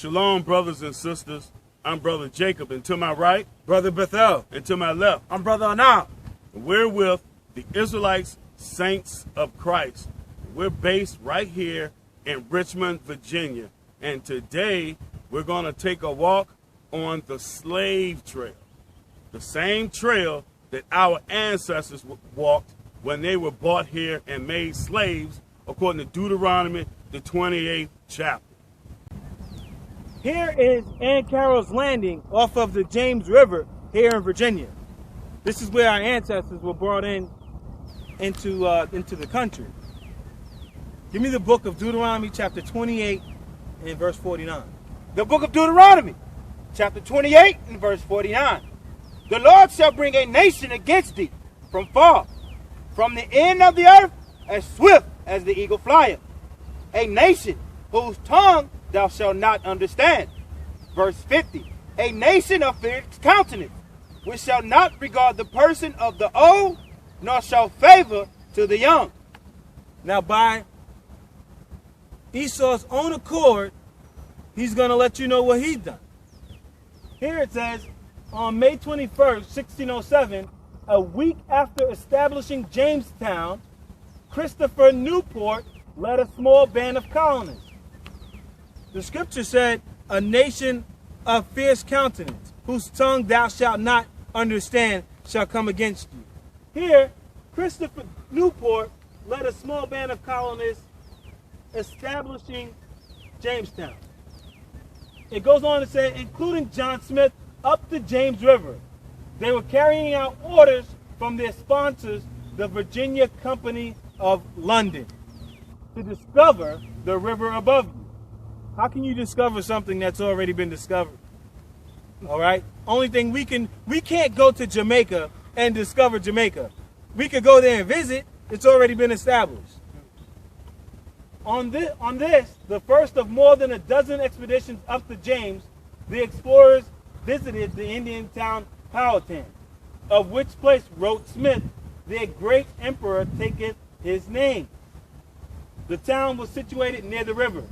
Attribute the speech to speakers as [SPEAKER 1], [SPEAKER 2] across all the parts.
[SPEAKER 1] Shalom, brothers and sisters. I'm Brother Jacob, and to my right,
[SPEAKER 2] Brother Bethel.
[SPEAKER 1] and to my left,
[SPEAKER 2] I'm Brother Anam.
[SPEAKER 1] we're with the Israelites, Saints of Christ. We're based right here in Richmond, Virginia. And today, we're going to take a walk on the slave trail. The same trail that our ancestors walked when they were brought here and made slaves, according to Deuteronomy, the 28th chapter.
[SPEAKER 2] Here is Ann Carroll's Landing off of the James River here in Virginia. This is where our ancestors were brought into the country. Give me the book of Deuteronomy chapter 28 and verse 49.
[SPEAKER 3] The book of Deuteronomy, chapter 28 and verse 49. The Lord shall bring a nation against thee from far, from the end of the earth, as swift as the eagle flieth. A nation whose tongue thou shalt not understand. Verse 50. A nation of fierce countenance, which shall not regard the person of the old, nor shall favor to the young.
[SPEAKER 2] Now by Esau's own accord, he's going to let you know what he's done. Here it says, on May 21st, 1607, a week after establishing Jamestown, Christopher Newport led a small band of colonists. The scripture said, a nation of fierce countenance, whose tongue thou shalt not understand, shall come against you. Here, Christopher Newport led a small band of colonists establishing Jamestown. It goes on to say, including John Smith, up the James River. They were carrying out orders from their sponsors, the Virginia Company of London, to discover the river above you. How can you discover something that's already been discovered? All right? Only thing we can't go to Jamaica and discover Jamaica. We could go there and visit. It's already been established. On this, the first of more than a dozen expeditions up the James, the explorers visited the Indian town Powhatan, of which place wrote Smith, their great emperor taketh his name. The town was situated near the river.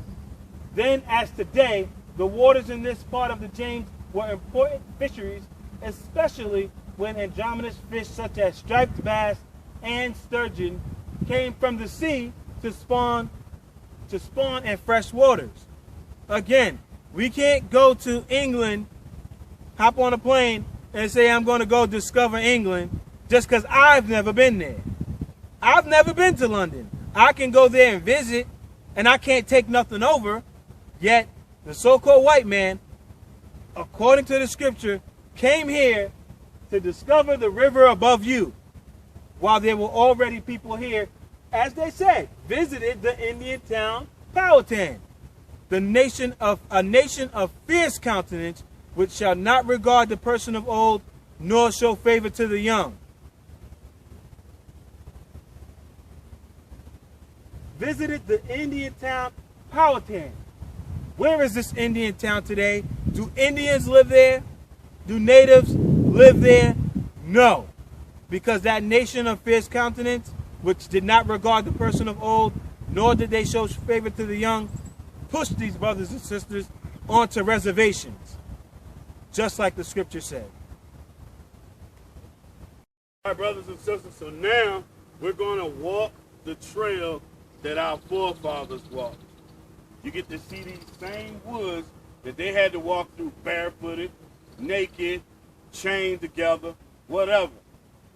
[SPEAKER 2] Then, as today, the waters in this part of the James were important fisheries, especially when androgynous fish such as striped bass and sturgeon came from the sea to spawn in fresh waters. Again, we can't go to England, hop on a plane, and say I'm going to go discover England just because I've never been there. I've never been to London. I can go there and visit, and I can't take nothing over. Yet, the so-called white man, according to the scripture, came here to discover the river above you, while there were already people here, as they said, visited the Indian town Powhatan, a nation of fierce countenance, which shall not regard the person of old, nor show favor to the young. Visited the Indian town Powhatan. Where is this Indian town today? Do Indians live there? Do natives live there? No. Because that nation of fierce countenance, which did not regard the person of old, nor did they show favor to the young, pushed these brothers and sisters onto reservations, just like the scripture said.
[SPEAKER 1] All right, brothers and sisters, so now we're going to walk the trail that our forefathers walked. You get to see these same woods that they had to walk through barefooted, naked, chained together, whatever.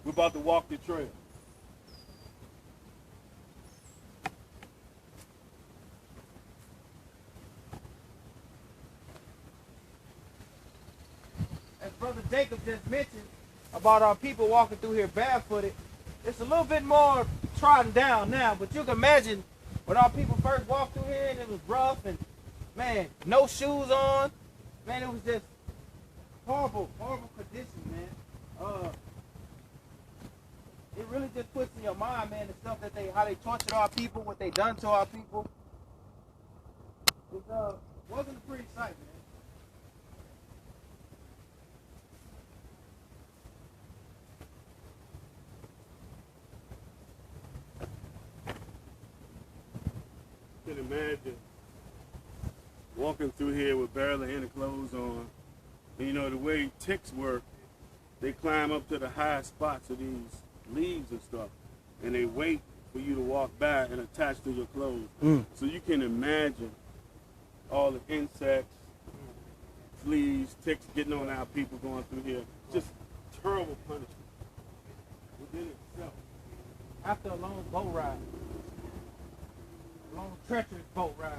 [SPEAKER 1] We're about to walk the trail.
[SPEAKER 3] As Brother Jacob just mentioned about our people walking through here barefooted, it's a little bit more trodden down now, but you can imagine when our people first walked through here and it was rough and, man, no shoes on. Man, it was just horrible conditions, man. It really just puts in your mind, man, the stuff that how they tortured our people, what they done to our people. It wasn't a pretty sight, man.
[SPEAKER 1] You can imagine walking through here with barely any clothes on. And you know, the way ticks work, they climb up to the high spots of these leaves and stuff, and they wait for you to walk by and attach to your clothes. So you can imagine all the insects, fleas, ticks getting on our people going through here. Just terrible punishment within itself.
[SPEAKER 3] After a long boat ride. A long treacherous boat ride.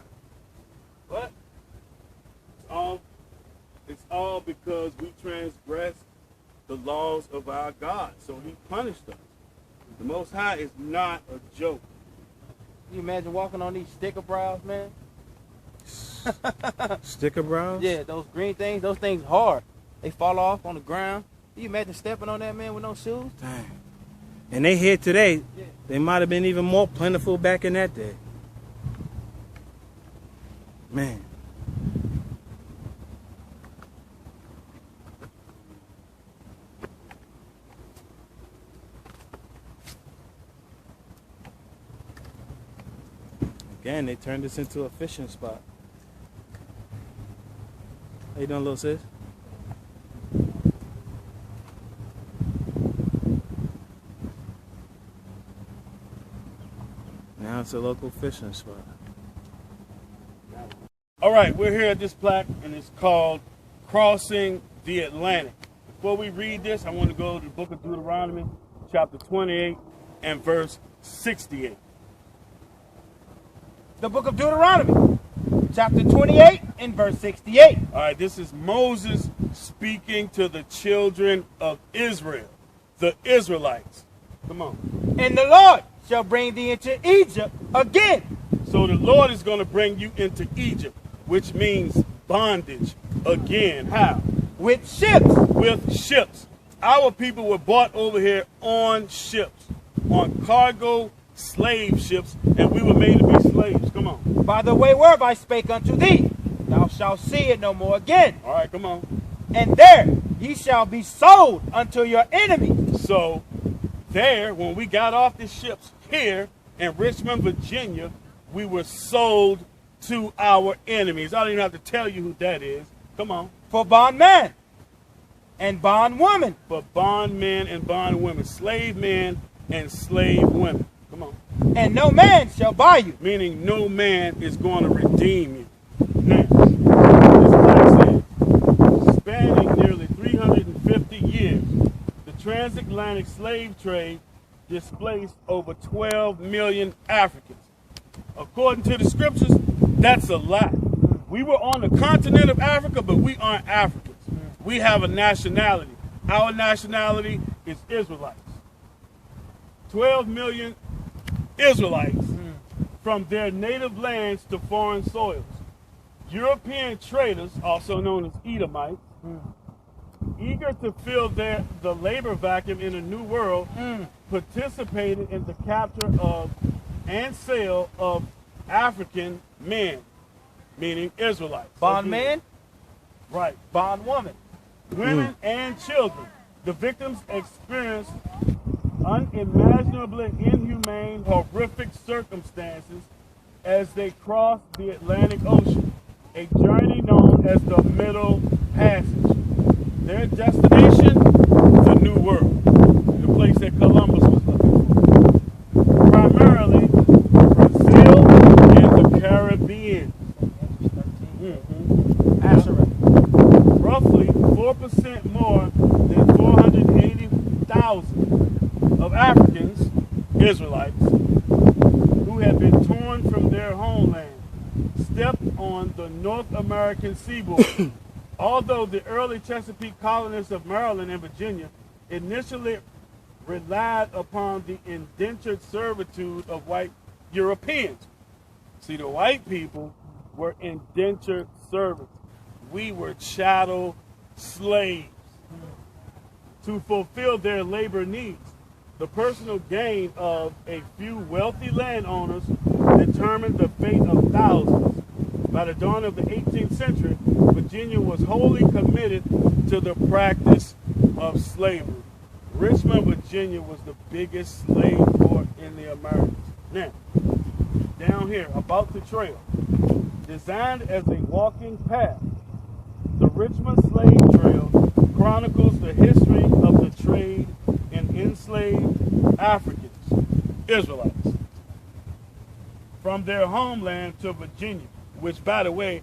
[SPEAKER 1] But it's all because we transgressed the laws of our God. So he punished us. The Most High is not a joke.
[SPEAKER 3] Can you imagine walking on these sticker brows, man?
[SPEAKER 2] Sticker brows?
[SPEAKER 3] Yeah, those green things, those things hard. They fall off on the ground. Can you imagine stepping on that, man, with no shoes?
[SPEAKER 2] Dang. And they here today.
[SPEAKER 3] Yeah.
[SPEAKER 2] They might have been even more plentiful back in that day. Man. Again, they turned this into a fishing spot. How you doing, little sis? Now it's a local fishing spot.
[SPEAKER 1] All right, we're here at this plaque, and it's called Crossing the Atlantic. Before we read this, I want to go to the book of Deuteronomy, chapter 28, and verse 68.
[SPEAKER 3] The book of Deuteronomy, chapter 28 and verse 68.
[SPEAKER 1] All right, this is Moses speaking to the children of Israel, the Israelites. Come on.
[SPEAKER 3] And the Lord shall bring thee into Egypt again.
[SPEAKER 1] So the Lord is going to bring you into Egypt, which means bondage again. How?
[SPEAKER 3] With ships.
[SPEAKER 1] With ships. Our people were brought over here on ships, on cargo slave ships, and we were made to be slaves. Come on.
[SPEAKER 3] By the way whereof I spake unto thee, thou shalt see it no more again.
[SPEAKER 1] All right, come on.
[SPEAKER 3] And there ye shall be sold unto your enemies.
[SPEAKER 1] So there, when we got off the ships here in Richmond, Virginia, we were sold to our enemies. I don't even have to tell you who that is. Come on.
[SPEAKER 3] For bondman and bondwoman.
[SPEAKER 1] For bondmen and bondwomen. Slave men and slave women. Come on.
[SPEAKER 3] And no man shall buy you.
[SPEAKER 1] Meaning no man is going to redeem you. Now, this plaque says, spanning nearly 350 years, the transatlantic slave trade displaced over 12 million Africans. According to the scriptures, that's a lie. We were on the continent of Africa, but we aren't Africans. We have a nationality. Our nationality is Israelites. 12 million Israelites from their native lands to foreign soils. European traders, also known as Edomites, eager to fill the labor vacuum in a new world, participated in the capture of and sale of African men, meaning Israelites.
[SPEAKER 3] Bondman,
[SPEAKER 1] right.
[SPEAKER 3] bondwoman.
[SPEAKER 1] Women and children. The victims experienced unimaginably inhumane, horrific circumstances as they crossed the Atlantic Ocean, a journey known as the Middle Passage. Their destination, the New World, the place that Columbus was looking for. Primarily, Brazil and the Caribbean. Roughly 4% more than 480,000 of Africans, Israelites, who had been torn from their homeland, stepped on the North American seaboard. Although the early Chesapeake colonists of Maryland and Virginia initially relied upon the indentured servitude of white Europeans. See, the white people were indentured servants. We were chattel slaves to fulfill their labor needs. The personal gain of a few wealthy landowners determined the fate of thousands. By the dawn of the 18th century, Virginia was wholly committed to the practice of slavery. Richmond, Virginia was the biggest slave port in the Americas. Now, down here, about the trail, Designed as a walking path, the Richmond Slave Trail chronicles the history of the trade in enslaved Africans, Israelites, from their homeland to Virginia, which, by the way,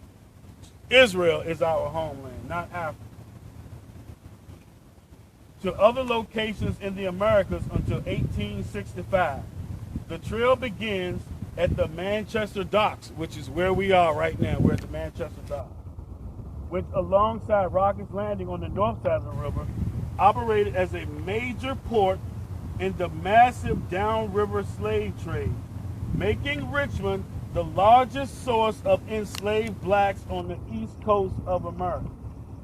[SPEAKER 1] Israel is our homeland, not Africa, to other locations in the Americas until 1865. The trail begins at the Manchester Docks, which is where we are right now. We're at the Manchester Docks, which alongside Rocket's Landing on the north side of the river, operated as a major port in the massive downriver slave trade, making Richmond the largest source of enslaved blacks on the east coast of America.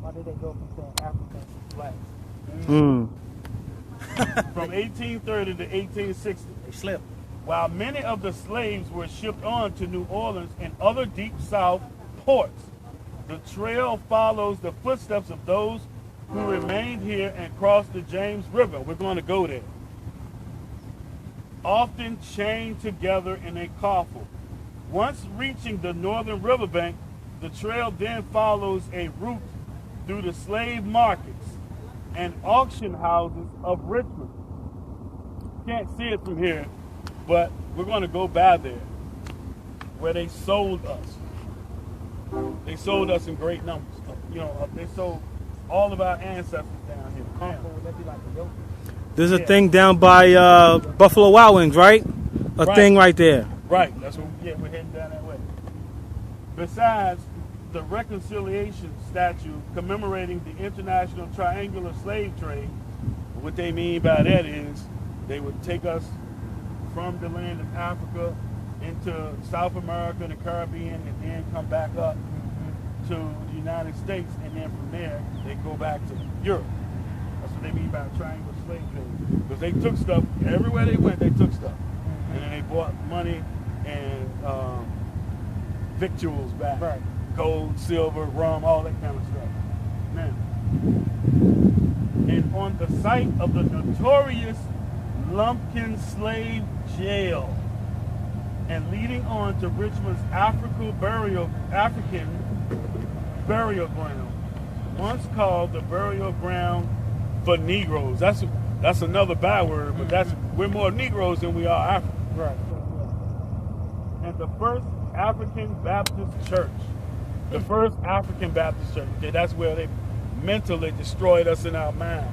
[SPEAKER 4] Why did they go from saying Africans to blacks?
[SPEAKER 1] From 1830 to 1860.
[SPEAKER 4] They slipped.
[SPEAKER 1] While many of the slaves were shipped on to New Orleans and other deep south ports, the trail follows the footsteps of those who remained here and crossed the James River. We're going to go there. Often chained together in a coffle. Once reaching the northern riverbank, the trail then follows a route through the slave markets and auction houses of Richmond. Can't see it from here, but we're going to go by there, where they sold us. They sold us in great numbers. You know, they sold all of our ancestors down here.
[SPEAKER 2] There's a thing down by Buffalo Wild Wings, right? A thing right there.
[SPEAKER 1] Right. That's what. Yeah, we're heading down that way. Besides the reconciliation statue commemorating the international triangular slave trade, what they mean by that is they would take us from the land of Africa into South America, the Caribbean, and then come back up to the United States, and then from there they go back to Europe. That's what they mean by triangular slave trade. Because they took stuff everywhere they went. They took stuff, and then they bought money and victuals back, right. Gold, silver, rum, all that kind of stuff. Now, and on the site of the notorious Lumpkins Jail, and leading on to Richmond's African burial ground, once called the burial ground for Negroes. That's another byword, but we're more Negroes than we are Africans.
[SPEAKER 4] Right.
[SPEAKER 1] And the first African Baptist church. The first African Baptist church. Okay, that's where they mentally destroyed us in our mind,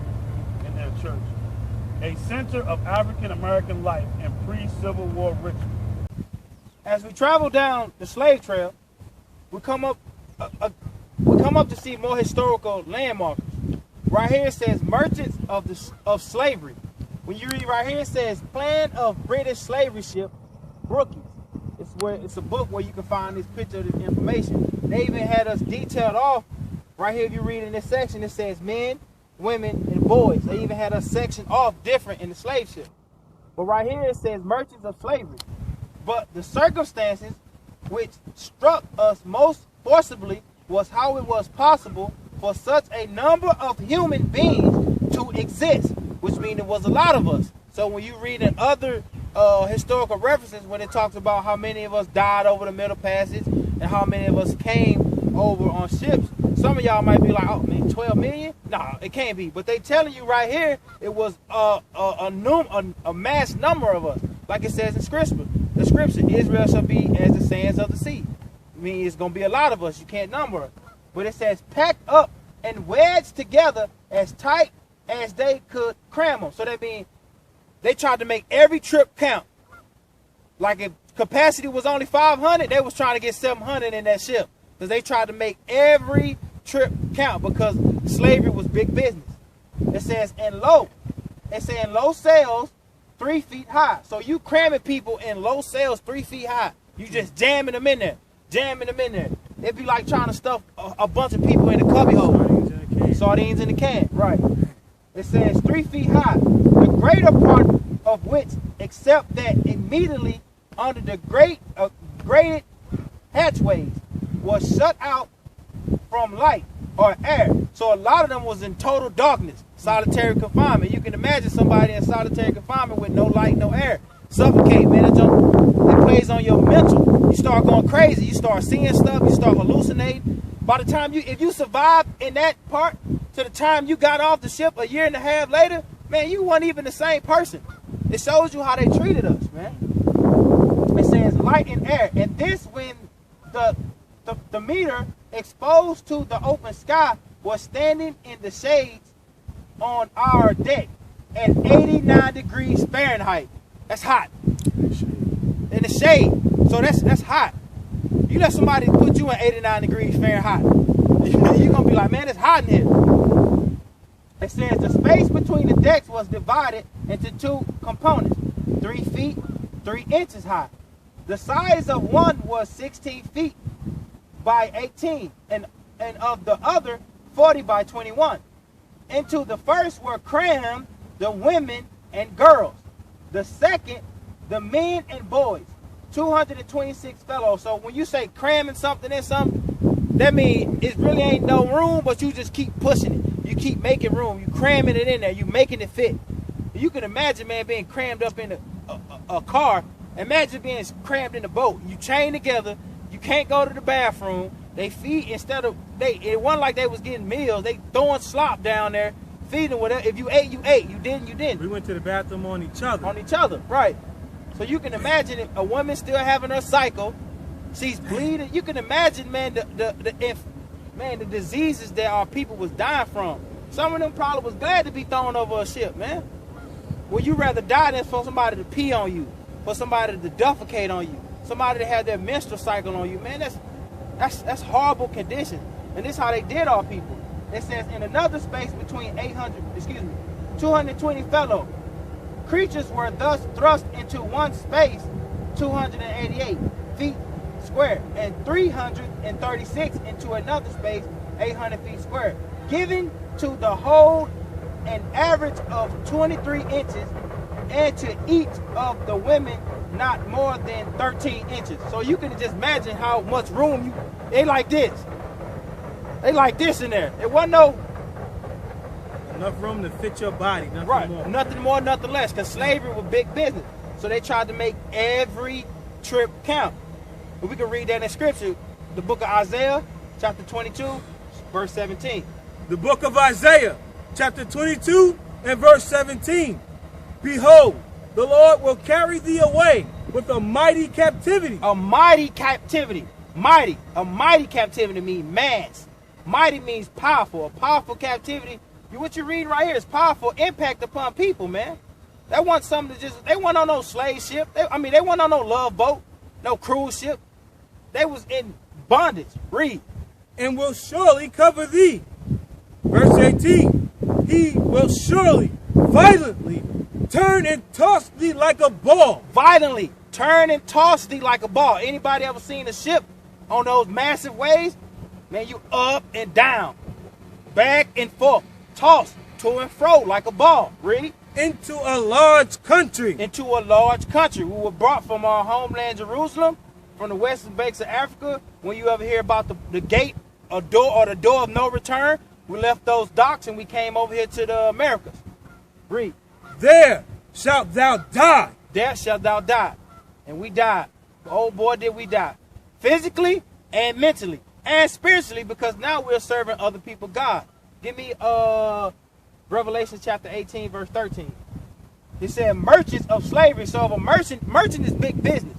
[SPEAKER 1] in their church. A center of African American life in pre-Civil War Richmond.
[SPEAKER 3] As we travel down the slave trail, we come up to see more historical landmarks. Right here it says merchants of slavery. When you read right here, it says plan of British slavery ship Brookings. It's a book where you can find this picture of this information. They even had us detailed off. Right here, if you read in this section, it says men, women, and boys. They even had us sectioned off different in the slave ship. But right here it says merchants of slavery. But the circumstances which struck us most forcibly was how it was possible for such a number of human beings to exist, which means it was a lot of us. So when you read in other historical references, when it talks about how many of us died over the Middle Passage and how many of us came over on ships, some of y'all might be like, oh man, 12 million? No, it can't be. But they telling you right here, it was a mass number of us. Like it says in Scripture, Israel shall be as the sands of the sea. I mean, it's going to be a lot of us. You can't number it. But it says packed up and wedged together as tight as they could cram them. So that means they tried to make every trip count. Like if capacity was only 500, they was trying to get 700 in that ship. Because they tried to make every trip count because slavery was big business. It says in low sails 3 feet high. So you cramming people in low sails 3 feet high. You just jamming them in there. It'd be like trying to stuff a bunch of people in a cubby hole. Sardines in the can. Right. It says 3 feet high. The greater part of which, except that immediately under the graded hatchways, was shut out from light or air. So a lot of them was in total darkness, solitary confinement. You can imagine somebody in solitary confinement with no light, no air. Suffocate, man. It plays on your mental. You start going crazy. You start seeing stuff. You start hallucinating. By the time if you survived in that part, to the time you got off the ship a year and a half later, man, you weren't even the same person. It shows you how they treated us, man. It says light and air. And this when the meter exposed to the open sky was standing in the shades on our deck at 89 degrees Fahrenheit. That's hot. In the shade. So that's hot. You let somebody put you in 89 degrees Fahrenheit. You're going to be like, man, it's hot in here. It says the space between the decks was divided into two components. 3 feet, 3 inches high. The size of one was 16 feet by 18, and of the other 40 by 21. Into the first were crammed the women and girls. The second, the men and boys. 226 fellows. So when you say cramming something in something, that means it really ain't no room, but you just keep pushing it. You keep making room. You cramming it in there. You making it fit. You can imagine, man, being crammed up in a car. Imagine being crammed in a boat. You chain together. You can't go to the bathroom. They feed it wasn't like they was getting meals. They throwing slop down there, feeding whatever. If you ate, you ate. You didn't, you didn't.
[SPEAKER 2] We went to the bathroom on each other.
[SPEAKER 3] On each other, right. So you can imagine if a woman still having her cycle, she's bleeding. You can imagine, man, the diseases that our people was dying from. Some of them probably was glad to be thrown over a ship, man. Would you rather die than for somebody to pee on you, for somebody to defecate on you, somebody to have their menstrual cycle on you, man? That's horrible conditions. And this is how they did our people. It says in another space between 220 fellow creatures were thus thrust into one space, 288 feet square, and 336 into another space, 800 feet square, giving to the whole an average of 23 inches, and to each of the women not more than 13 inches. So you can just imagine how much room they like this. They like this in there. It wasn't no
[SPEAKER 2] enough room to fit your body, nothing
[SPEAKER 3] right,
[SPEAKER 2] more.
[SPEAKER 3] Nothing more, nothing less, because slavery was big business. So they tried to make every trip count. But we can read that in scripture, the book of Isaiah, chapter 22, verse 17.
[SPEAKER 2] The book of Isaiah, chapter 22 and verse 17. Behold, the Lord will carry thee away with a mighty captivity.
[SPEAKER 3] A mighty captivity. Mighty. A mighty captivity means mass. Mighty means powerful. A powerful captivity. What you read right here is powerful impact upon people, man. That wasn't something they weren't on no slave ship. They weren't on no love boat, no cruise ship. They was in bondage. Read.
[SPEAKER 2] And will surely cover thee. Verse 18. He will surely, violently, turn and toss thee like a ball.
[SPEAKER 3] Violently, turn and toss thee like a ball. Anybody ever seen a ship on those massive waves? Man, you up and down, back and forth, tossed to and fro like a ball. Read.
[SPEAKER 2] Into a large country.
[SPEAKER 3] Into a large country. We were brought from our homeland, Jerusalem, from the western banks of Africa. When you ever hear about the gate, or the door of no return, we left those docks and we came over here to the Americas. Read.
[SPEAKER 2] There shalt thou die.
[SPEAKER 3] There shalt thou die. And we died. Oh boy, did we die. Physically and mentally and spiritually, because now we're serving other people God. Give me Revelation chapter 18, verse 13. It said merchants of slavery. So if a merchant is big business.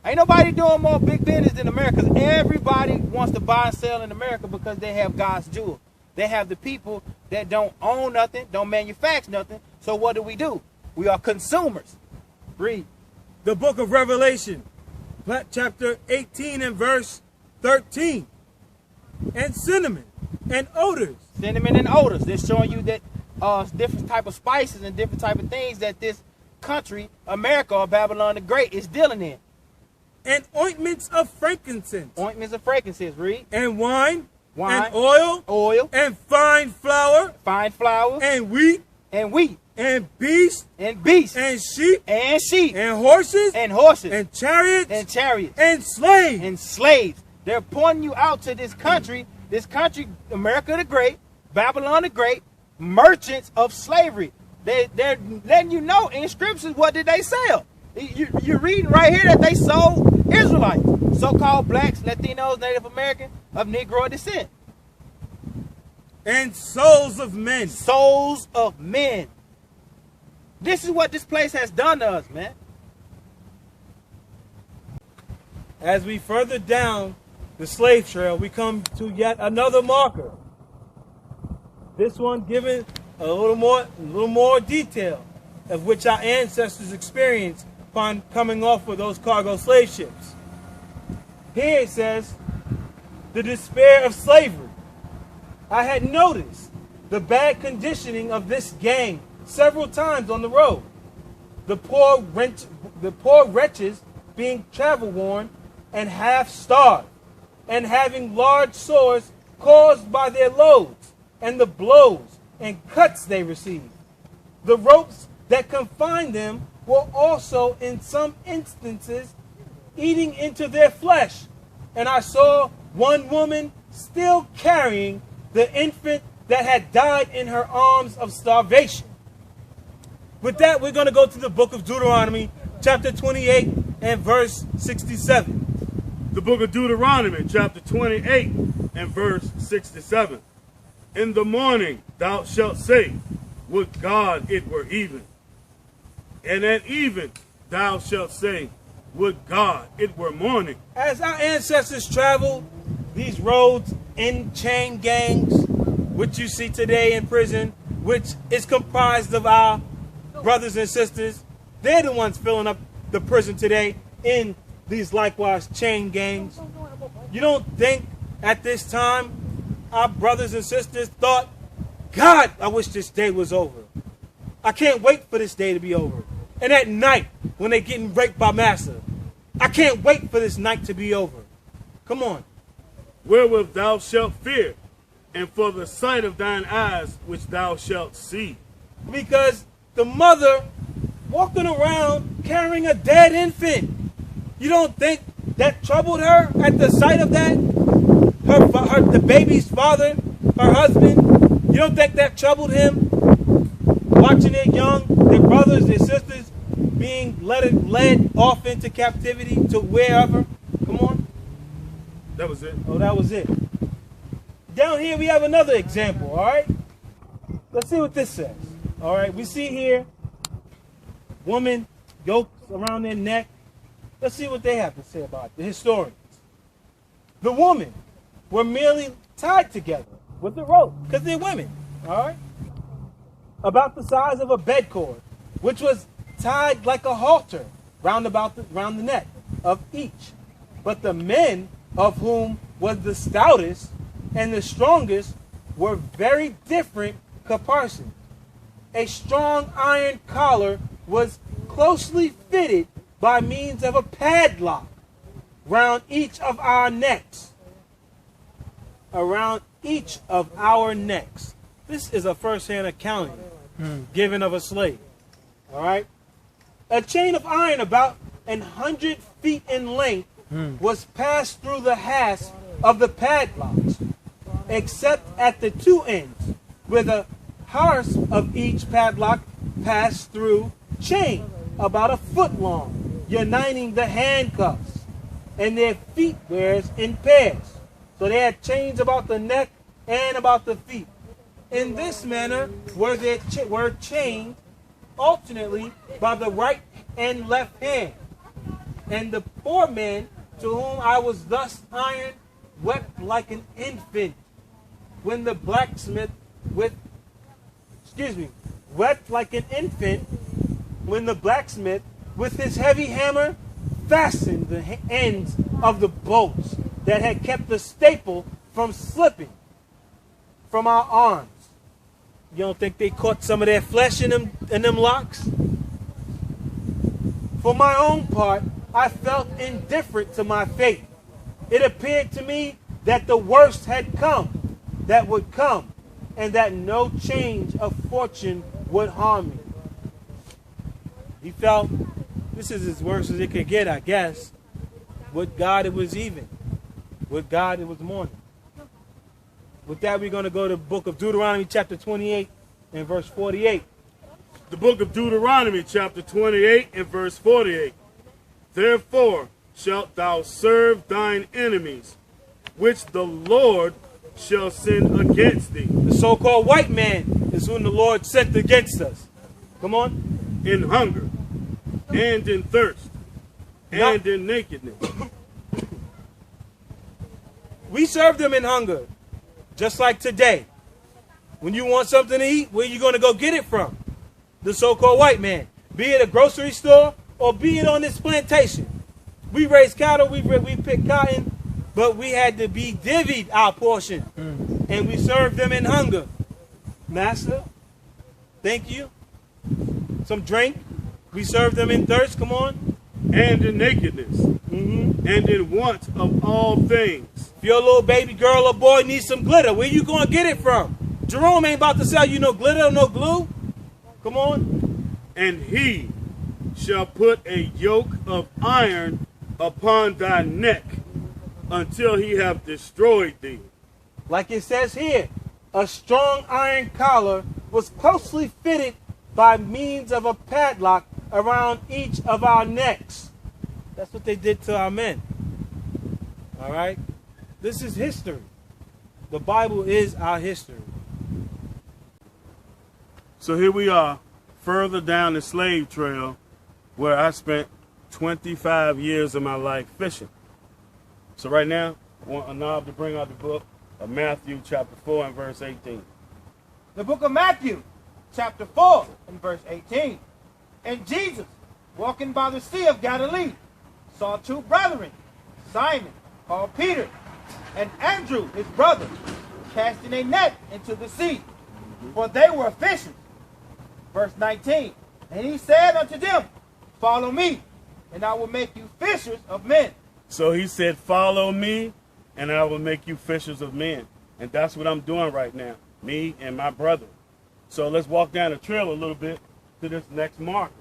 [SPEAKER 3] Ain't nobody doing more big business than America. Everybody wants to buy and sell in America because they have God's jewel. They have the people that don't own nothing, don't manufacture nothing. So what do? We are consumers. Read.
[SPEAKER 2] The book of Revelation, chapter 18 and verse 13. And cinnamon and odors.
[SPEAKER 3] Cinnamon and odors. They're showing you that different type of spices and different type of things that this country, America or Babylon the Great, is dealing in.
[SPEAKER 2] And ointments of frankincense.
[SPEAKER 3] Ointments of frankincense. Read.
[SPEAKER 2] And wine.
[SPEAKER 3] Wine.
[SPEAKER 2] And oil.
[SPEAKER 3] Oil.
[SPEAKER 2] And fine flour.
[SPEAKER 3] Fine flour.
[SPEAKER 2] And wheat.
[SPEAKER 3] And wheat.
[SPEAKER 2] And beasts.
[SPEAKER 3] And beasts.
[SPEAKER 2] And sheep.
[SPEAKER 3] And sheep.
[SPEAKER 2] And horses.
[SPEAKER 3] And horses.
[SPEAKER 2] And chariots.
[SPEAKER 3] And chariots.
[SPEAKER 2] And slaves.
[SPEAKER 3] And slaves. They're pointing you out to this country, America the Great, Babylon the Great, merchants of slavery. They're letting you know in scriptures, what did they sell? You're reading right here that they sold Israelites, so-called blacks, Latinos, Native Americans of Negro descent.
[SPEAKER 2] And souls of men.
[SPEAKER 3] Souls of men. This is what this place has done to us, man.
[SPEAKER 2] As we further down the slave trail, we come to yet another marker. This one given a little more detail of which our ancestors experienced upon coming off of those cargo slave ships. Here it says, the despair of slavery. I had noticed the bad conditioning of this gang several times on the road. The poor wretches being travel worn and half starved, and having large sores caused by their loads and the blows and cuts they received. The ropes that confined them were also in some instances eating into their flesh. And I saw one woman still carrying the infant that had died in her arms of starvation. With that, we're going to go to the book of Deuteronomy, chapter 28 and verse 67.
[SPEAKER 1] The book of Deuteronomy, chapter 28 and verse 67. In the morning thou shalt say, would God it were even. And at even thou shalt say, would God it were morning.
[SPEAKER 2] As our ancestors traveled these roads in chain gangs, which you see today in prison, which is comprised of our brothers and sisters, they're the ones filling up the prison today in these likewise chain gangs. You don't think at this time our brothers and sisters thought, God, I wish this day was over. I can't wait for this day to be over. And at night, when they're getting raped by massa, I can't wait for this night to be over. Come on.
[SPEAKER 1] Wherewith thou shalt fear, and for the sight of thine eyes which thou shalt see.
[SPEAKER 2] Because the mother walking around carrying a dead infant, you don't think that troubled her at the sight of that? The baby's father, her husband, you don't think that troubled him? Watching their brothers, their sisters being led off into captivity to wherever. Come on.
[SPEAKER 1] That was it.
[SPEAKER 2] Oh, that was it. Down here we have another example, all right? Let's see what this says. All right, we see here woman yokes around their neck. Let's see what they have to say about it, the historians. The women were merely tied together with the rope, because they're women, all right? About the size of a bed cord, which was tied like a halter round the neck of each. But the men, of whom was the stoutest and the strongest, were very different caparisons. A strong iron collar was closely fitted by means of a padlock round each of our necks. Around each of our necks. This is a first-hand accounting given of a slave. All right? A chain of iron about 100 feet in length was passed through the hasp of the padlocks, except at the two ends, where the hasp of each padlock passed through chain about a foot long, uniting the handcuffs and their feet wears in pairs. So they had chains about the neck and about the feet. In this manner were chained alternately by the right and left hand. And the poor man to whom I was thus ironed wept like an infant when the blacksmith wept like an infant when the blacksmith with his heavy hammer fastened the ends of the bolts that had kept the staple from slipping from our arms. You don't think they caught some of their flesh in them locks? For my own part, I felt indifferent to my fate. It appeared to me that the worst had come, that would come, and that no change of fortune would harm me. He felt this is as worse as it could get, I guess. With God, it was even. With God, it was morning. With that, we're going to go to the book of Deuteronomy chapter 28 and verse 48.
[SPEAKER 1] The book of Deuteronomy chapter 28 and verse 48. Therefore shalt thou serve thine enemies, which the Lord shall send against thee.
[SPEAKER 2] The so-called white man is whom the Lord sent against us. Come on.
[SPEAKER 1] In hunger, and in thirst, and in nakedness.
[SPEAKER 2] We serve them in hunger, just like today. When you want something to eat, where you going to go get it from? The so-called white man. Be it a grocery store or be it on this plantation. We raise cattle, we pick cotton, but we had to be divvied our portion. And we served them in hunger. Master, thank you. Some drink. We served them in thirst, come on.
[SPEAKER 1] And in nakedness. And in want of all things.
[SPEAKER 2] If your little baby girl or boy needs some glitter, where you going to get it from? Jerome ain't about to sell you no glitter or no glue. Come on.
[SPEAKER 1] And he shall put a yoke of iron upon thy neck until he have destroyed thee.
[SPEAKER 2] Like it says here, a strong iron collar was closely fitted by means of a padlock around each of our necks. That's what they did to our men. All right? This is history. The Bible is our history.
[SPEAKER 1] So here we are, further down the slave trail, where I spent 25 years of my life fishing. So right now, I want Anab to bring out the book of Matthew chapter 4 and verse 18.
[SPEAKER 3] The book of Matthew, chapter 4 and verse 18. And Jesus, walking by the Sea of Galilee, saw two brethren, Simon, called Peter, and Andrew, his brother, casting a net into the sea, for they were fishers. Verse 19. And he said unto them, follow me, and I will make you fishers of men.
[SPEAKER 1] So he said, follow me, and I will make you fishers of men. And that's what I'm doing right now, me and my brother. So let's walk down the trail a little bit to this next marker.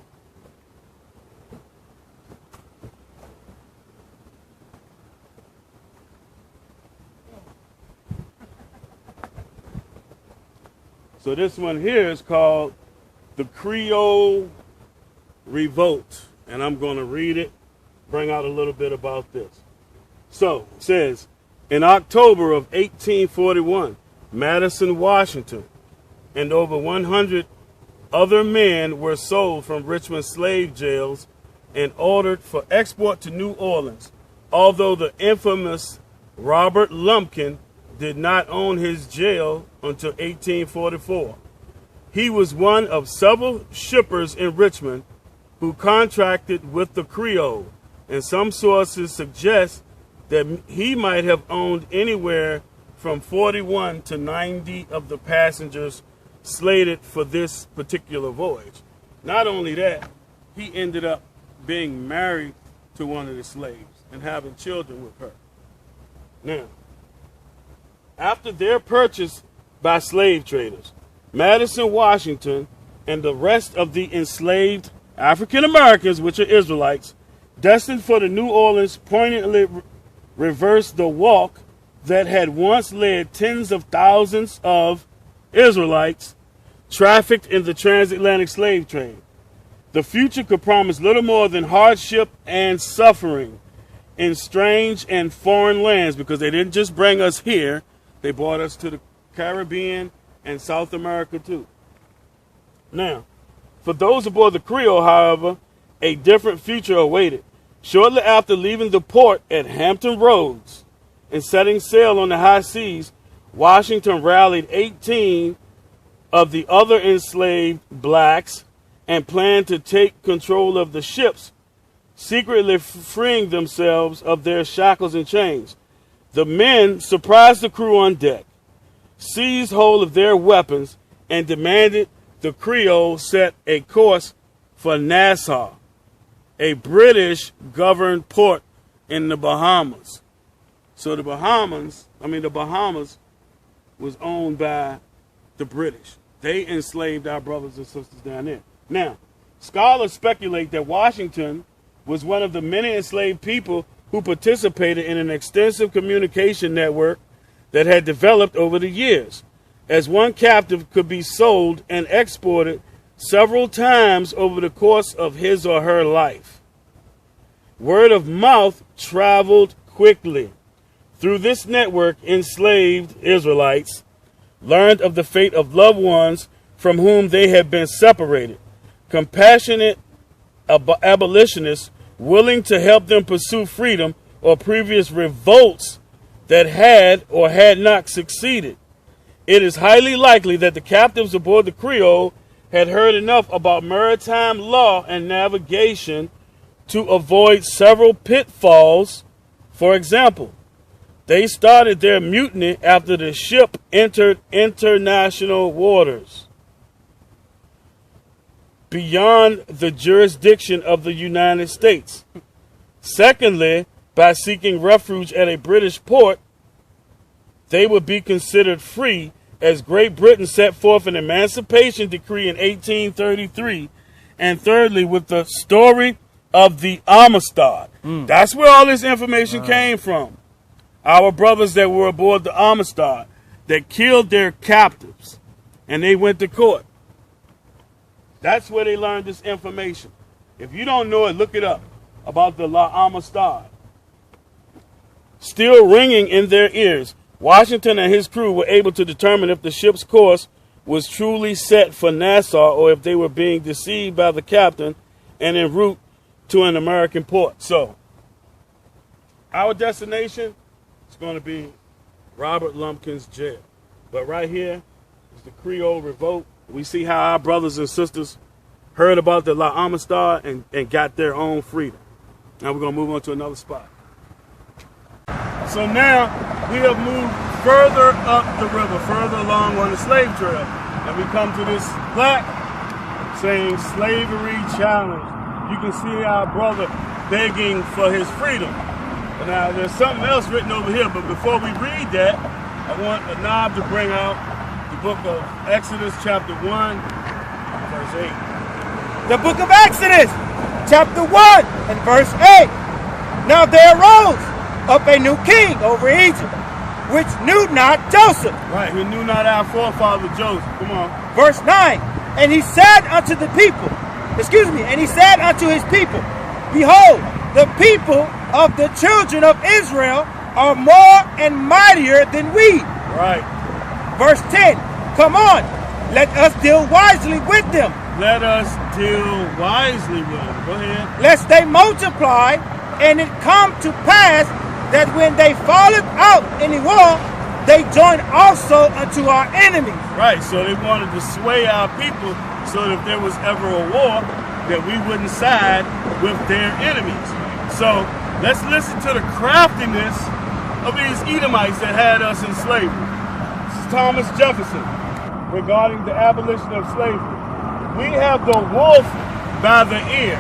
[SPEAKER 1] So this one here is called the Creole Revolt. And I'm going to read it, bring out a little bit about this. So it says, in October of 1841, Madison, Washington, and over 100 other men were sold from Richmond slave jails and ordered for export to New Orleans, although the infamous Robert Lumpkin did not own his jail until 1844. He was one of several shippers in Richmond who contracted with the Creole, and some sources suggest that he might have owned anywhere from 41 to 90 of the passengers slated for this particular voyage. Not only that, he ended up being married to one of the slaves and having children with her. Now, after their purchase by slave traders, Madison, Washington, and the rest of the enslaved African Americans, which are Israelites, destined for the New Orleans, poignantly reversed the walk that had once led tens of thousands of Israelites trafficked in the transatlantic slave trade. The future could promise little more than hardship and suffering in strange and foreign lands, because they didn't just bring us here, they brought us to the Caribbean and South America too. Now, for those aboard the Creole, however, a different future awaited. Shortly after leaving the port at Hampton Roads and setting sail on the high seas, Washington rallied 18 of the other enslaved blacks and planned to take control of the ships, secretly freeing themselves of their shackles and chains. The men surprised the crew on deck, seized hold of their weapons, and demanded the Creole set a course for Nassau, a British-governed port in the Bahamas. So the Bahamas was owned by the British. They enslaved our brothers and sisters down there. Now, scholars speculate that Washington was one of the many enslaved people who participated in an extensive communication network that had developed over the years. As one captive could be sold and exported several times over the course of his or her life. Word of mouth traveled quickly. Through this network, enslaved Israelites learned of the fate of loved ones from whom they had been separated. Compassionate abolitionists willing to help them pursue freedom, or previous revolts that had or had not succeeded. It is highly likely that the captives aboard the Creole had heard enough about maritime law and navigation to avoid several pitfalls. For example, they started their mutiny after the ship entered international waters beyond the jurisdiction of the United States. Secondly, by seeking refuge at a British port, they would be considered free, as Great Britain set forth an emancipation decree in 1833. And thirdly, with the story of the Amistad. That's where all this information came from. Our brothers that were aboard the Amistad that killed their captives, and they went to court. That's where they learned this information. If you don't know it, look it up, about the La Amistad. Still ringing in their ears, Washington and his crew were able to determine if the ship's course was truly set for Nassau or if they were being deceived by the captain and en route to an American port. So, our destination is going to be Robert Lumpkins Jail. But right here is the Creole Revolt. We see how our brothers and sisters heard about the La Amistad and got their own freedom. Now we're going to move on to another spot. So now we have moved further up the river, further along on the slave trail, and we come to this plaque saying slavery challenge. You can see our brother begging for his freedom. And now there's something else written over here, but before we read that, I want Anab to bring out the book of Exodus chapter 1, verse 8.
[SPEAKER 3] The book of Exodus, chapter 1 and verse 8. Now there arose up a new king over Egypt, which knew not Joseph.
[SPEAKER 1] Right, who knew not our forefather Joseph. Come on.
[SPEAKER 3] Verse 9. And he said unto the people, and he said unto his people, behold, the people of the children of Israel are more and mightier than we.
[SPEAKER 1] Right.
[SPEAKER 3] Verse 10. Come on, let us deal wisely with them.
[SPEAKER 1] Let us deal wisely with them. Go ahead.
[SPEAKER 3] Lest they multiply, and it come to pass that when they falleth out in the war, they join also unto our enemies.
[SPEAKER 1] Right, so they wanted to sway our people so that if there was ever a war, that we wouldn't side with their enemies. So let's listen to the craftiness of these Edomites that had us in slavery. This is Thomas Jefferson regarding the abolition of slavery. We have the wolf by the ear,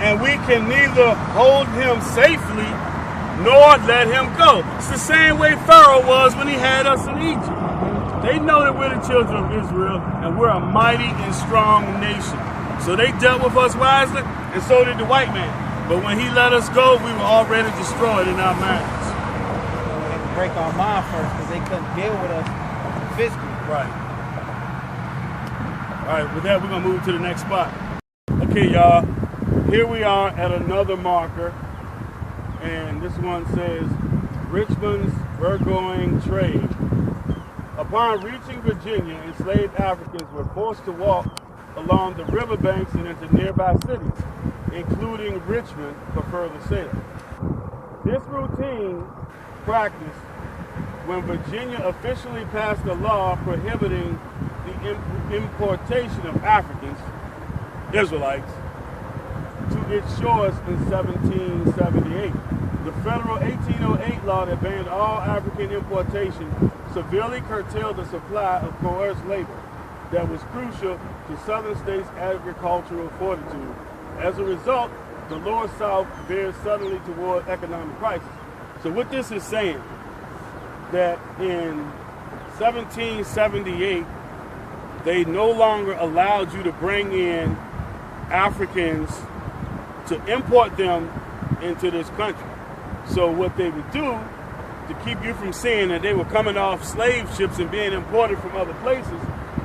[SPEAKER 1] and we can neither hold him safely nor let him go. It's the same way Pharaoh was when he had us in Egypt. They know that we're the children of Israel, and we're a mighty and strong nation. So they dealt with us wisely, and so did the white man. But when he let us go, we were already destroyed in our minds.
[SPEAKER 4] So we had to break our mind first because they couldn't deal with us physically.
[SPEAKER 1] Right. All right, with that, we're going to move to the next spot. Okay, y'all. Here we are at another marker. And this one says, Richmond's Burgoyne Trade. Upon reaching Virginia, enslaved Africans were forced to walk along the riverbanks and into nearby cities, including Richmond, for further sale. This routine practice, when Virginia officially passed a law prohibiting the importation of Africans, Israelites, to its shores in 1778. The federal 1808 law that banned all African importation severely curtailed the supply of coerced labor that was crucial to Southern states' agricultural fortitude. As a result, the lower South veered suddenly toward economic crisis. So what this is saying, that in 1778, they no longer allowed you to bring in Africans to import them into this country. So what they would do to keep you from seeing that they were coming off slave ships and being imported from other places,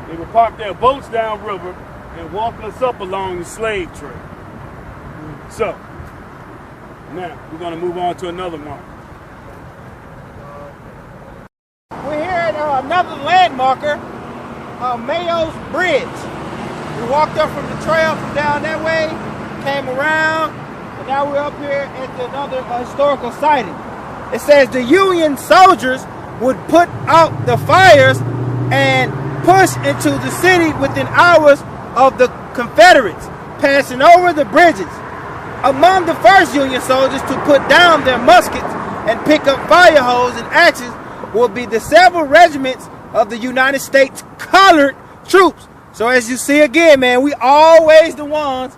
[SPEAKER 1] they would park their boats downriver and walk us up along the slave trade. So, now we're going to move on to another mark.
[SPEAKER 3] We're here at another landmarker, Mayo's Bridge. We walked up from the trail from down that way, came around, and now we're up here at another historical sighting. It says the Union soldiers would put out the fires and push into the city within hours of the Confederates, passing over the bridges. Among the first Union soldiers to put down their muskets and pick up fire hose and axes will be the several regiments of the United States colored troops. So as you see again, man, we always the ones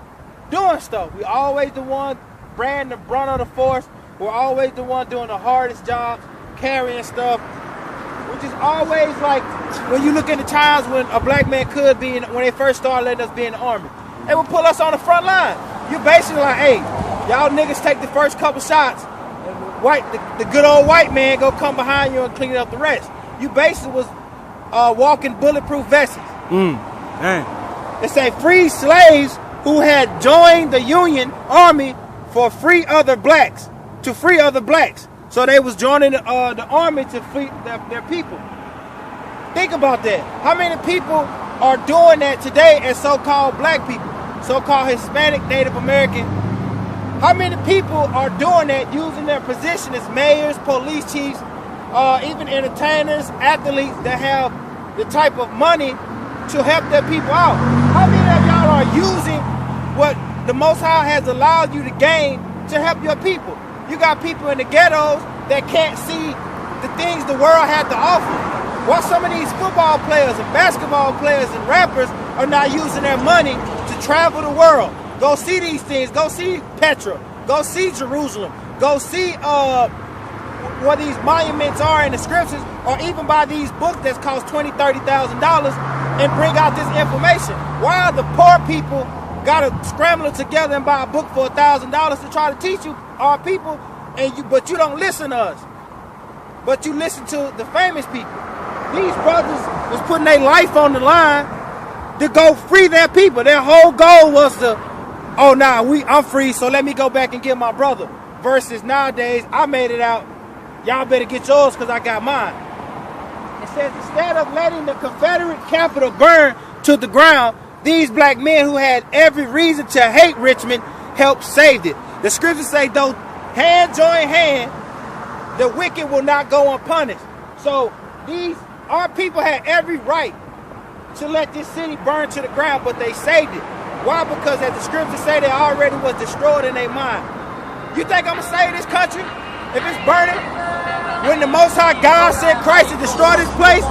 [SPEAKER 3] doing stuff. We always the ones bearing the brunt of the force. We're always the ones doing the hardest jobs, carrying stuff. Which is always like when you look at the times when a black man could be in, when they first started letting us be in the army. They would put us on the front line. You basically like, hey, y'all niggas take the first couple shots, and the good old white man go come behind you and clean up the rest. You basically was walking bulletproof vests. They say free slaves who had joined the Union Army for free other blacks, to free other blacks. So they was joining the army to free their people. Think about that. How many people are doing that today as so-called black people, so-called Hispanic, Native American? How many people are doing that, using their position as mayors, police chiefs, even entertainers, athletes that have the type of money to help their people out? How many of y'all are using what the Most High has allowed you to gain to help your people? You got people in the ghettos that can't see the things the world had to offer. While some of these football players and basketball players and rappers are not using their money to travel the world. Go see these things. Go see Petra. Go see Jerusalem. Go see what these monuments are in the scriptures, or even buy these books that cost $20,000, $30,000 and bring out this information. While the poor people got to scramble it together and buy a book for $1,000 to try to teach you our people, but you don't listen to us. But you listen to the famous people. These brothers was putting their life on the line to go free their people. Their whole goal was to, oh nah, I'm free, so let me go back and get my brother. Versus nowadays, I made it out, y'all better get yours because I got mine. It says instead of letting the Confederate capital burn to the ground, these black men who had every reason to hate Richmond helped save it. The scriptures say, though hand join hand, the wicked will not go unpunished. So our people had every right to let this city burn to the ground, but they saved it. Why? Because as the scriptures say, they already was destroyed in their mind. You think I'm going to save this country if it's burning? When the Most High God sent Christ to destroy this place,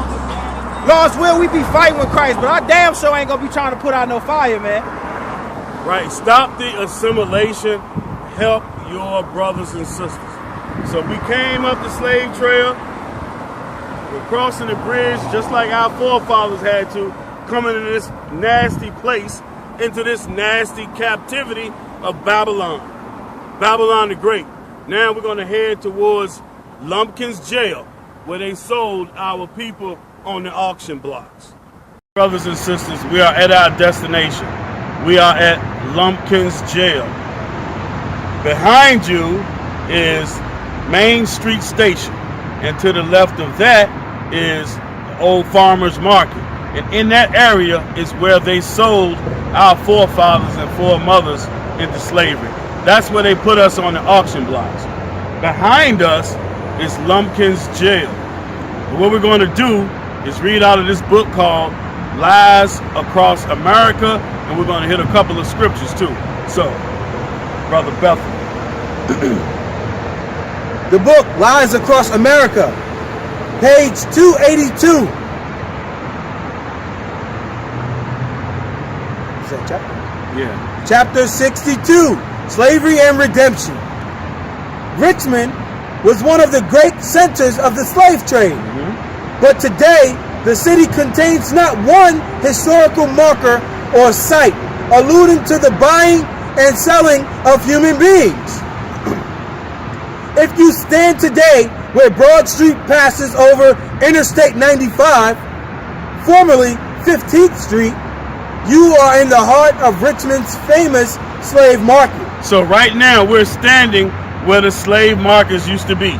[SPEAKER 3] Lord's will, we be fighting with Christ, but our damn sure ain't going to be trying to put out no fire, man.
[SPEAKER 1] Right. Stop the assimilation. Help your brothers and sisters. So we came up the slave trail. We're crossing the bridge just like our forefathers had to, coming into this nasty place, into this nasty captivity of Babylon. Babylon the Great. Now we're going to head towards Lumpkins Jail, where they sold our people on the auction blocks. Brothers and sisters, we are at our destination. We are at Lumpkins Jail. Behind you is Main Street Station, and to the left of that is the Old Farmers Market. And in that area is where they sold our forefathers and foremothers into slavery. That's where they put us on the auction blocks. Behind us is Lumpkins Jail. And what we're going to do is read out of this book called Lies Across America, and we're going to hit a couple of scriptures too. So, Brother Bethel.
[SPEAKER 5] The book Lies Across America, page 282. Is that chapter?
[SPEAKER 1] Yeah.
[SPEAKER 5] Chapter 62, Slavery and Redemption. Richmond was one of the great centers of the slave trade. But today, the city contains not one historical marker or site alluding to the buying and selling of human beings. If you stand today where Broad Street passes over Interstate 95, formerly 15th Street, you are in the heart of Richmond's famous slave market.
[SPEAKER 1] So right now we're standing where the slave markets used to be.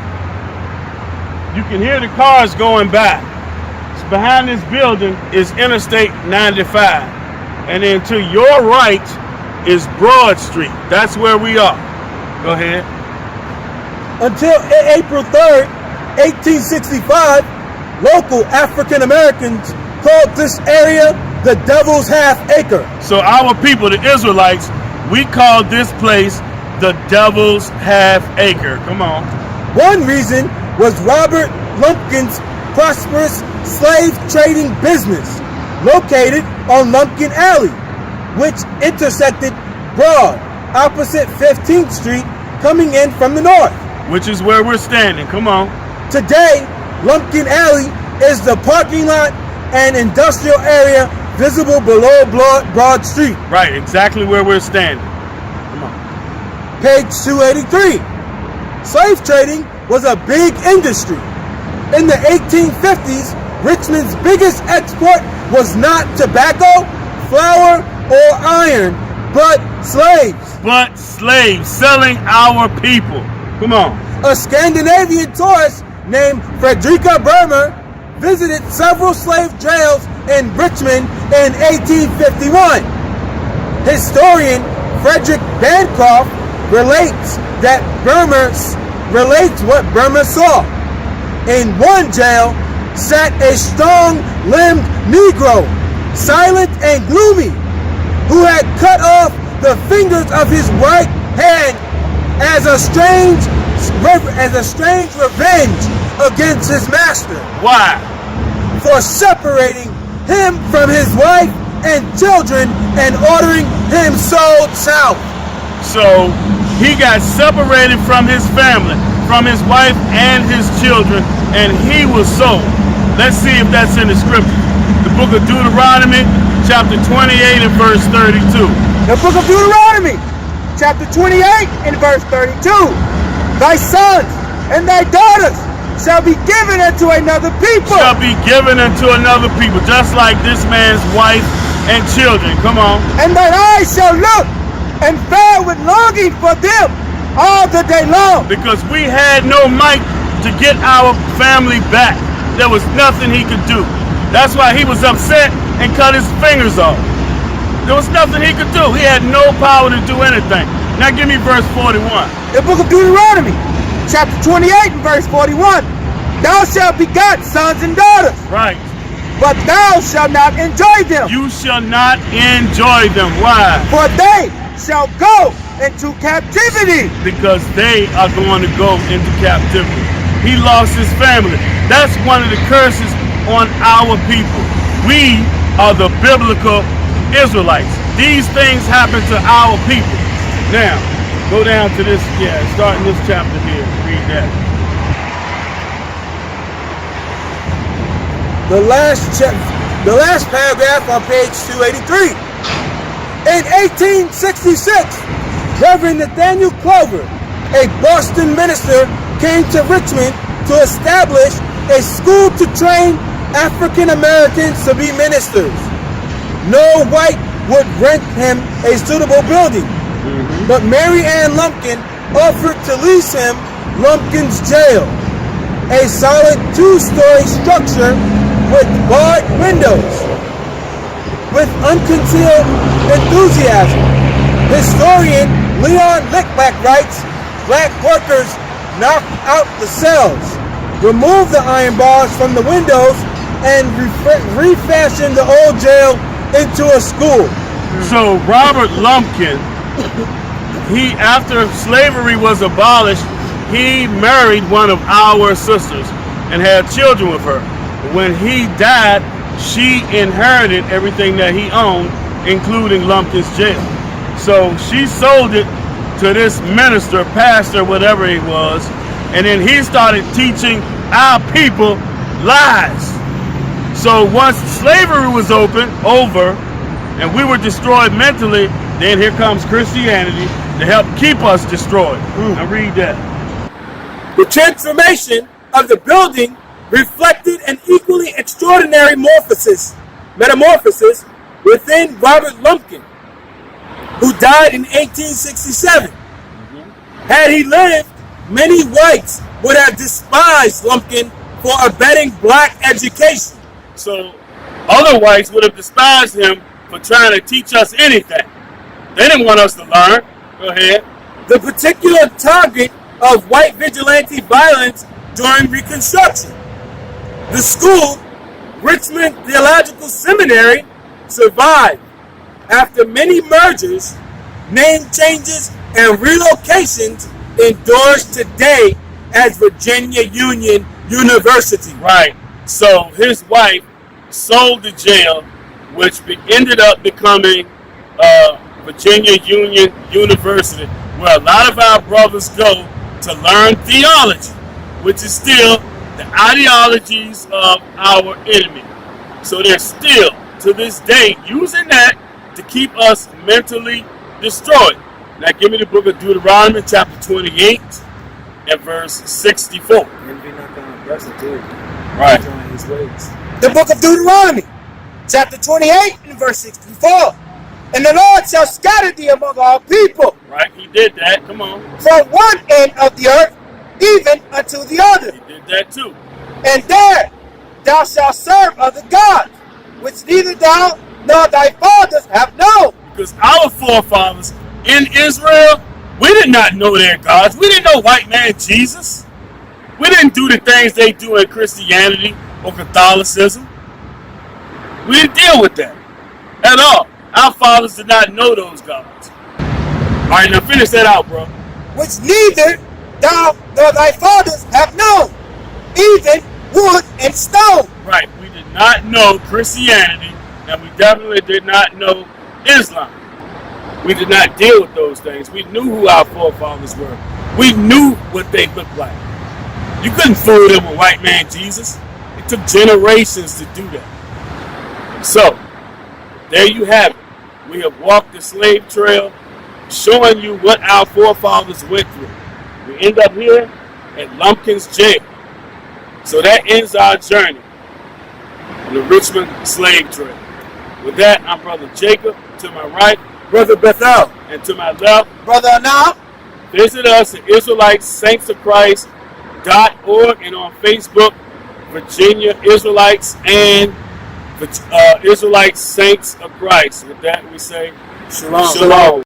[SPEAKER 1] You can hear the cars going by. Behind this building is Interstate 95. And then to your right is Broad Street. That's where we are. Go ahead.
[SPEAKER 5] Until April 3rd, 1865, local African Americans called this area the Devil's Half Acre.
[SPEAKER 1] So our people, the Israelites, we call this place the Devil's Half Acre. Come on.
[SPEAKER 5] One reason was Robert Lumpkin's prosperous slave trading business located on Lumpkin Alley, which intersected Broad opposite 15th Street coming in from the north.
[SPEAKER 1] Which is where we're standing. Come on.
[SPEAKER 5] Today, Lumpkin Alley is the parking lot and industrial area visible below Broad Street.
[SPEAKER 1] Right, exactly where we're standing. Come on.
[SPEAKER 5] Page 283. Slave trading was a big industry. In the 1850s, Richmond's biggest export was not tobacco, flour, or iron, but slaves.
[SPEAKER 1] But slaves, selling our people. Come on.
[SPEAKER 5] A Scandinavian tourist named Fredrika Burmer visited several slave jails in Richmond in 1851. Historian Frederick Bancroft relates what Burmer saw. In one jail sat a strong-limbed Negro, silent and gloomy, who had cut off the fingers of his right hand as a strange revenge against his master.
[SPEAKER 1] Why?
[SPEAKER 5] For separating him from his wife and children and ordering him sold south.
[SPEAKER 1] So he got separated from his family, from his wife and his children, and he was sold. Let's see if that's in the scripture. The book of Deuteronomy, chapter 28 and verse 32.
[SPEAKER 3] The book of Deuteronomy, chapter 28 and verse 32. Thy sons and thy daughters shall be given unto another people.
[SPEAKER 1] Shall be given unto another people, just like this man's wife and children. Come on.
[SPEAKER 3] And thine eyes shall look and fare with longing for them all the day long.
[SPEAKER 1] Because we had no might to get our family back. There was nothing he could do. That's why he was upset and cut his fingers off. There was nothing he could do. He had no power to do anything. Now give me verse 41.
[SPEAKER 3] The book of Deuteronomy, chapter 28 and verse 41. Thou shalt begot sons and daughters.
[SPEAKER 1] Right.
[SPEAKER 3] But thou shalt not enjoy them.
[SPEAKER 1] You shall not enjoy them. Why?
[SPEAKER 3] For they shall go into captivity.
[SPEAKER 1] Because they are going to go into captivity. He lost his family. That's one of the curses on our people. We are the biblical Israelites. These things happen to our people. Now, go down to this, starting this chapter here. Read that.
[SPEAKER 5] The last paragraph on page 283. In 1866, Reverend Nathaniel Clover, a Boston minister, came to Richmond to establish a school to train African Americans to be ministers. No white would rent him a suitable building, but Mary Ann Lumpkin offered to lease him Lumpkins Jail, a solid 2-story structure with barred windows. With unconcealed enthusiasm, historian Leon Lickback writes, black workers knocked out the cells, removed the iron bars from the windows, and refashioned the old jail into a school.
[SPEAKER 1] So Robert Lumpkin, after slavery was abolished, he married one of our sisters and had children with her. When he died, she inherited everything that he owned, including Lumpkins Jail. So she sold it to this minister, pastor, whatever he was, and then he started teaching our people lies. So once slavery was over, and we were destroyed mentally, then here comes Christianity to help keep us destroyed. Now read that.
[SPEAKER 5] The transformation of the building reflected an equally extraordinary metamorphosis within Robert Lumpkin, who died in 1867. Had he lived, many whites would have despised Lumpkin for abetting black education.
[SPEAKER 1] So other whites would have despised him for trying to teach us anything. They didn't want us to learn. Go ahead.
[SPEAKER 5] The particular target of white vigilante violence during Reconstruction. The school, Richmond Theological Seminary, survived after many mergers, name changes, and relocations endorsed today as Virginia Union University.
[SPEAKER 1] Right. So his wife sold the jail, which ended up becoming Virginia Union University, where a lot of our brothers go to learn theology, which is still the ideologies of our enemy. So they're still, to this day, using that to keep us mentally destroyed. Now give me the book of Deuteronomy Chapter 28 and verse 64. Right.
[SPEAKER 3] The book of Deuteronomy, chapter 28 and verse 64. And the Lord shall scatter thee among all people.
[SPEAKER 1] Right, he did that. Come on.
[SPEAKER 3] From one end of the earth, even unto the other.
[SPEAKER 1] He did that too.
[SPEAKER 3] And there thou shalt serve other gods, which neither thou nor thy fathers have known.
[SPEAKER 1] Because our forefathers in Israel, we did not know their gods. We didn't know white man Jesus. We didn't do the things they do in Christianity or Catholicism. We didn't deal with that at all. Our fathers did not know those gods. All right, now finish that out, bro.
[SPEAKER 3] Which neither thou nor thy fathers have known, even wood and stone.
[SPEAKER 1] Right, we did not know Christianity, and we definitely did not know Islam. We did not deal with those things. We knew who our forefathers were. We knew what they looked like. You couldn't fool them with white man Jesus. It took generations to do that. So, there you have it. We have walked the slave trail, showing you what our forefathers went through. We end up here at Lumpkins Jail. So that ends our journey on the Richmond slave trail. With that, I'm Brother Jacob. To my right,
[SPEAKER 5] Brother Bethel.
[SPEAKER 1] and to my left,
[SPEAKER 3] Brother Anam.
[SPEAKER 1] visit us at IsraelitesSaintsOfChrist.org and on Facebook, Virginia Israelites and Israelite Saints of Christ. With that, we say
[SPEAKER 5] Shalom.
[SPEAKER 1] Shalom.